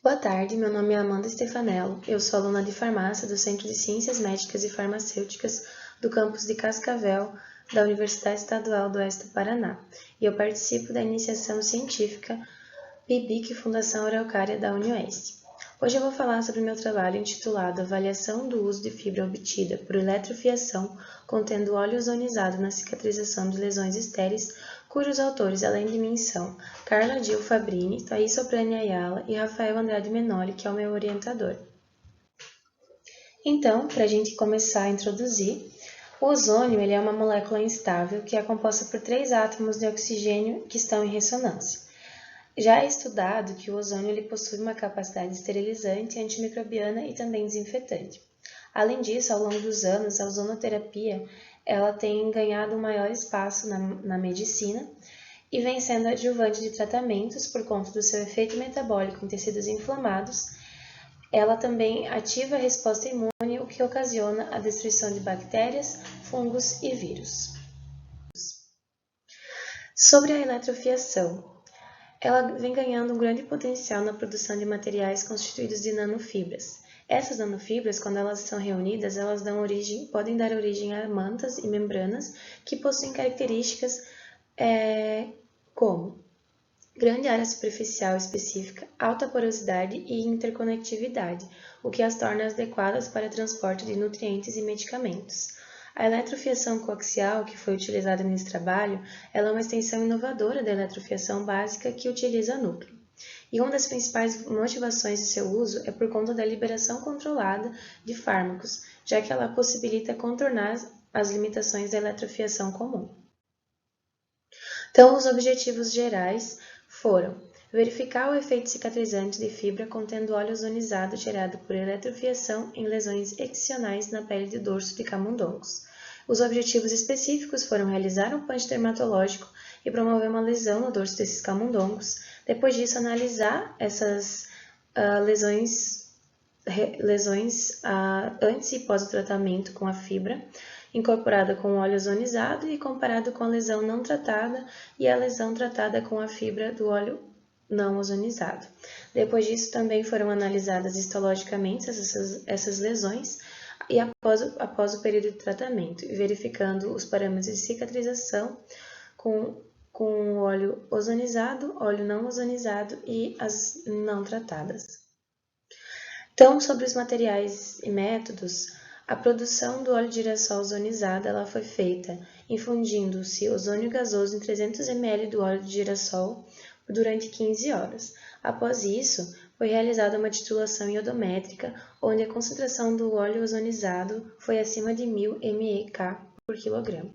Boa tarde, meu nome é Amanda Stefanello, eu sou aluna de farmácia do Centro de Ciências Médicas e Farmacêuticas do campus de Cascavel, da Universidade Estadual do Oeste do Paraná, e eu participo da iniciação científica PIBIC Fundação Araucária da UniOeste. Hoje eu vou falar sobre o meu trabalho intitulado Avaliação do uso de fibra obtida por eletrofiação contendo óleo ozonizado na cicatrização de lesões estéreis, cujos autores, além de mim, são Carla Dil Fabrini, Thaís Soprani Ayala e Rafael Andrade Menoli, que é o meu orientador. Então, para a gente começar a introduzir, o ozônio ele é uma molécula instável que é composta por 3 átomos de oxigênio que estão em ressonância. Já é estudado que o ozônio ele possui uma capacidade esterilizante, antimicrobiana e também desinfetante. Além disso, ao longo dos anos, a ozonoterapia ela tem ganhado um maior espaço na medicina e vem sendo adjuvante de tratamentos por conta do seu efeito metabólico em tecidos inflamados. Ela também ativa a resposta imune, o que ocasiona a destruição de bactérias, fungos e vírus. Sobre a eletrofiação, ela vem ganhando um grande potencial na produção de materiais constituídos de nanofibras. Essas nanofibras, quando elas são reunidas, elas podem dar origem a mantas e membranas que possuem características como grande área superficial específica, alta porosidade e interconectividade, o que as torna adequadas para transporte de nutrientes e medicamentos. A eletrofiação coaxial, que foi utilizada nesse trabalho, ela é uma extensão inovadora da eletrofiação básica que utiliza núcleo. E uma das principais motivações de seu uso é por conta da liberação controlada de fármacos, já que ela possibilita contornar as limitações da eletrofiação comum. Então, os objetivos gerais foram verificar o efeito cicatrizante de fibra contendo óleo ozonizado gerado por eletrofiação em lesões excionais na pele do dorso de camundongos. Os objetivos específicos foram realizar um punch dermatológico e promover uma lesão no dorso desses camundongos. Depois disso, analisar essas lesões antes e pós o tratamento com a fibra, incorporada com óleo ozonizado e comparado com a lesão não tratada e a lesão tratada com a fibra do óleo não ozonizado. Depois disso, também foram analisadas histologicamente essas lesões e após o período de tratamento, verificando os parâmetros de cicatrização com óleo ozonizado, óleo não ozonizado e as não tratadas. Então, sobre os materiais e métodos, a produção do óleo de girassol ozonizado ela foi feita infundindo-se ozônio gasoso em 300 ml do óleo de girassol durante 15 horas. Após isso, foi realizada uma titulação iodométrica, onde a concentração do óleo ozonizado foi acima de 1000 mEq por quilograma.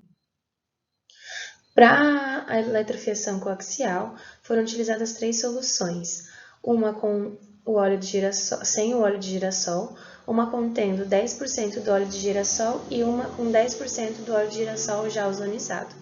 Para a eletrofiação coaxial, foram utilizadas 3 soluções, uma com o óleo de girassol, sem o óleo de girassol, uma contendo 10% do óleo de girassol e uma com 10% do óleo de girassol já ozonizado.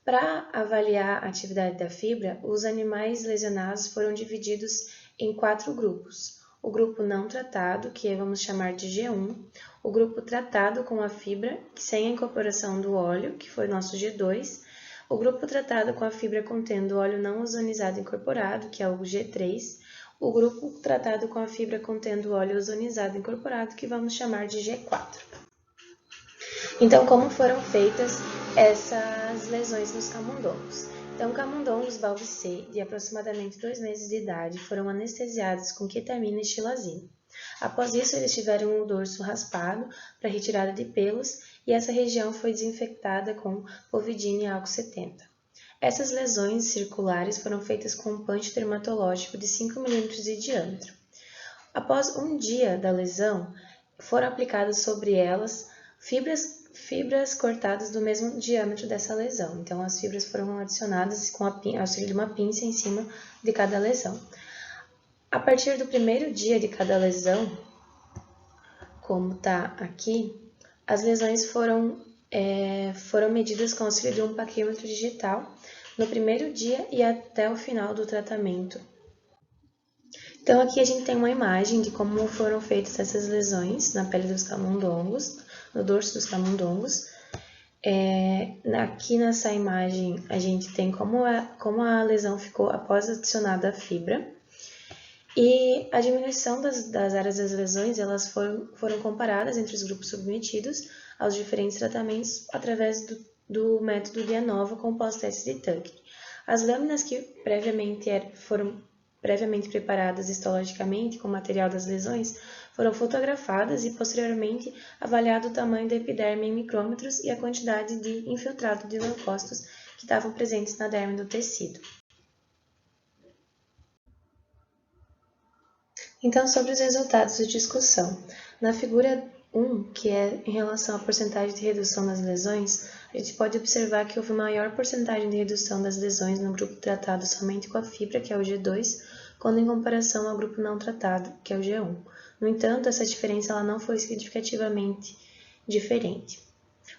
Para avaliar a atividade da fibra, os animais lesionados foram divididos em 4 grupos. O grupo não tratado, que vamos chamar de G1, o grupo tratado com a fibra, sem a incorporação do óleo, que foi o nosso G2, o grupo tratado com a fibra contendo óleo não ozonizado incorporado, que é o G3, o grupo tratado com a fibra contendo óleo ozonizado incorporado, que vamos chamar de G4. Então, como foram feitas essas lesões nos camundongos? Então, camundongos balbicê, de aproximadamente 2 meses de idade, foram anestesiados com ketamina e xilazina. Após isso, eles tiveram o dorso raspado para retirada de pelos e essa região foi desinfectada com povidina e álcool 70. Essas lesões circulares foram feitas com um punch dermatológico de 5 mm de diâmetro. Após um dia da lesão, foram aplicadas sobre elas fibras cortadas do mesmo diâmetro dessa lesão. Então, as fibras foram adicionadas com auxílio de uma pinça em cima de cada lesão. A partir do primeiro dia de cada lesão, como está aqui, as lesões foram medidas com auxílio de um paquímetro digital no primeiro dia e até o final do tratamento. Então, aqui a gente tem uma imagem de como foram feitas essas lesões na pele dos camundongos, no dorso dos camundongos. Aqui nessa imagem a gente tem como a lesão ficou após adicionada a fibra. E a diminuição das áreas das lesões, elas foram comparadas entre os grupos submetidos aos diferentes tratamentos através do método de ANOVA com o pós-teste de Tucker. As lâminas que foram previamente preparadas histologicamente com o material das lesões foram fotografadas e posteriormente avaliado o tamanho da epiderme em micrômetros e a quantidade de infiltrado de leucócitos que estavam presentes na derme do tecido. Então, sobre os resultados de discussão. Na figura 1, que é em relação à porcentagem de redução das lesões, a gente pode observar que houve maior porcentagem de redução das lesões no grupo tratado somente com a fibra, que é o G2, quando em comparação ao grupo não tratado, que é o G1. No entanto, essa diferença ela não foi significativamente diferente.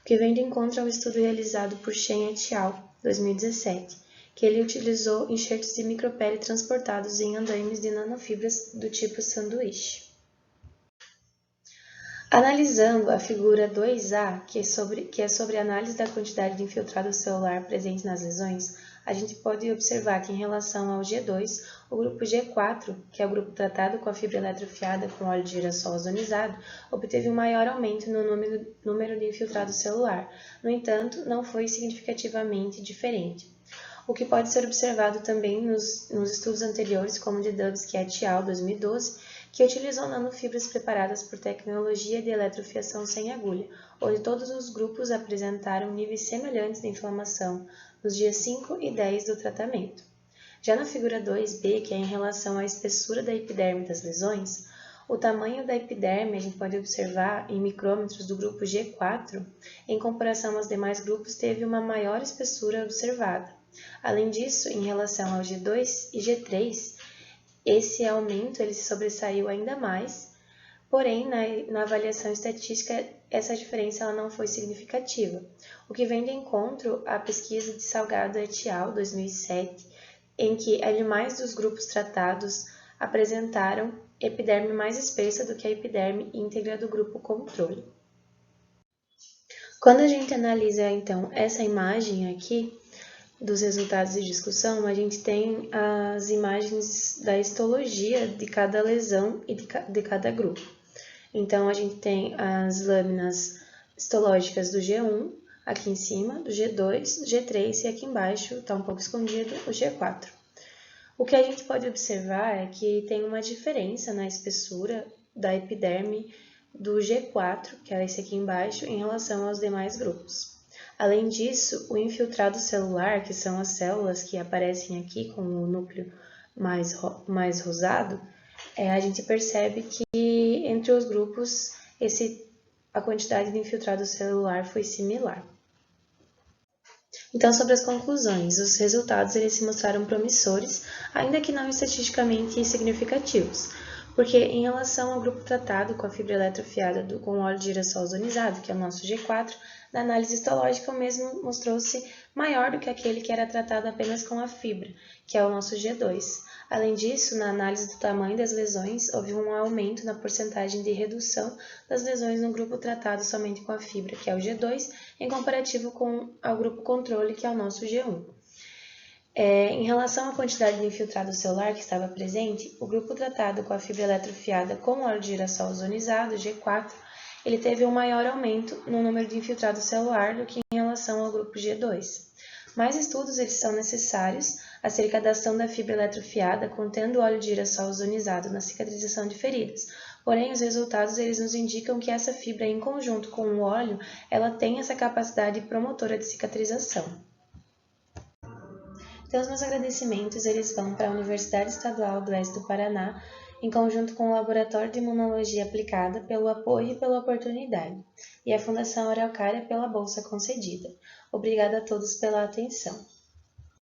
O que vem de encontro ao estudo realizado por Shen et al., 2017, que ele utilizou enxertos de micropele transportados em andaimes de nanofibras do tipo sanduíche. Analisando a figura 2A, que é sobre a análise da quantidade de infiltrado celular presente nas lesões, a gente pode observar que em relação ao G2, o grupo G4, que é o grupo tratado com a fibra eletrofiada com óleo de girassol ozonizado, obteve um maior aumento no número de infiltrado celular. No entanto, não foi significativamente diferente. O que pode ser observado também nos estudos anteriores, como o de Dubsky et al., 2012, que utilizou nanofibras preparadas por tecnologia de eletrofiação sem agulha, onde todos os grupos apresentaram níveis semelhantes de inflamação nos dias 5 e 10 do tratamento. Já na figura 2b, que é em relação à espessura da epiderme das lesões, o tamanho da epiderme a gente pode observar em micrômetros do grupo G4, em comparação aos demais grupos, teve uma maior espessura observada. Além disso, em relação ao G2 e G3, esse aumento ele se sobressaiu ainda mais, porém, na avaliação estatística, essa diferença ela não foi significativa, o que vem de encontro à pesquisa de Salgado et al., 2007, em que animais dos grupos tratados apresentaram epiderme mais espessa do que a epiderme íntegra do grupo controle. Quando a gente analisa, então, essa imagem aqui, dos resultados de discussão, a gente tem as imagens da histologia de cada lesão e de cada grupo. Então, a gente tem as lâminas histológicas do G1, aqui em cima, do G2, do G3 e aqui embaixo, está um pouco escondido, o G4. O que a gente pode observar é que tem uma diferença na espessura da epiderme do G4, que é esse aqui embaixo, em relação aos demais grupos. Além disso, o infiltrado celular, que são as células que aparecem aqui com o núcleo mais rosado, a gente percebe que entre os grupos a quantidade de infiltrado celular foi similar. Então, sobre as conclusões, os resultados eles se mostraram promissores, ainda que não estatisticamente significativos, porque em relação ao grupo tratado com a fibra eletrofiada com óleo de girassol ozonizado, que é o nosso G4, na análise histológica o mesmo mostrou-se maior do que aquele que era tratado apenas com a fibra, que é o nosso G2. Além disso, na análise do tamanho das lesões, houve um aumento na porcentagem de redução das lesões no grupo tratado somente com a fibra, que é o G2, em comparativo ao grupo controle, que é o nosso G1. Em relação à quantidade de infiltrado celular que estava presente, o grupo tratado com a fibra eletrofiada com óleo de girassol ozonizado, G4, ele teve um maior aumento no número de infiltrado celular do que em relação ao grupo G2. Mais estudos eles são necessários acerca da ação da fibra eletrofiada contendo óleo de girassol ozonizado na cicatrização de feridas. Porém, os resultados eles nos indicam que essa fibra, em conjunto com o óleo, ela tem essa capacidade promotora de cicatrização. Então, os meus agradecimentos eles vão para a Universidade Estadual do Oeste do Paraná, em conjunto com o Laboratório de Imunologia Aplicada, pelo apoio e pela oportunidade, e a Fundação Araucária pela bolsa concedida. Obrigada a todos pela atenção.